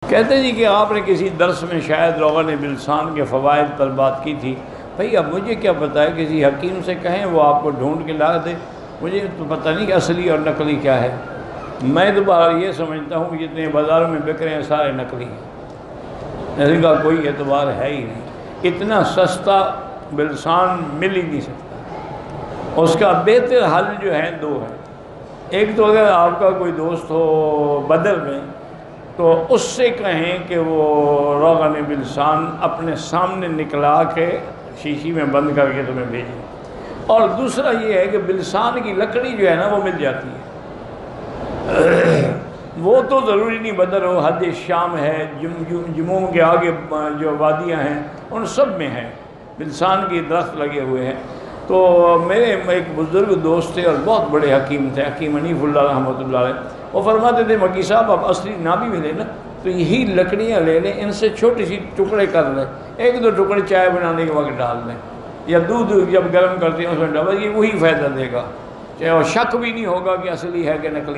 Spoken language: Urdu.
کہتے ہیں جی کہ آپ نے کسی درس میں شاید روغن بلسان کے فوائد پر بات کی تھی. بھئی اب مجھے کیا پتہ ہے، کسی حکیم سے کہیں وہ آپ کو ڈھونڈ کے لا دے، مجھے تو پتہ نہیں کہ اصلی اور نقلی کیا ہے. میں تو بہر یہ سمجھتا ہوں کہ جتنے بازاروں میں بک رہے ہیں سارے نقلی ہیں، ان کا کوئی اعتبار ہے ہی نہیں. اتنا سستا بلسان مل ہی نہیں سکتا. اس کا بہتر حل جو ہے دو ہے. ایک تو اگر آپ کا کوئی دوست ہو بدر میں تو اس سے کہیں کہ وہ روغن بلسان اپنے سامنے نکلا کے شیشی میں بند کر کے تمہیں بھیجیں. اور دوسرا یہ ہے کہ بلسان کی لکڑی جو ہے نا وہ مل جاتی ہے. وہ تو ضروری نہیں بدر ہو، حد شام ہے، جموں کے آگے جو وادیاں ہیں ان سب میں ہے، بلسان کی درخت لگے ہوئے ہیں. تو میرے ایک بزرگ دوست تھے اور بہت بڑے حکیم تھے، حکیم حنیف اللہ رحمۃ اللہ علیہ. وہ فرماتے تھے مکی صاحب آپ اصلی نہ بھی ملے نا تو یہی لکڑیاں لے لیں، ان سے چھوٹی سی ٹکڑے کر لیں، ایک دو ٹکڑے چائے بنانے کے وقت ڈال دیں یا دودھ جب گرم کرتے ہیں اس میں ڈال، یہ وہی فائدہ دے گا، اور شک بھی نہیں ہوگا کہ اصلی ہے کہ نقلی.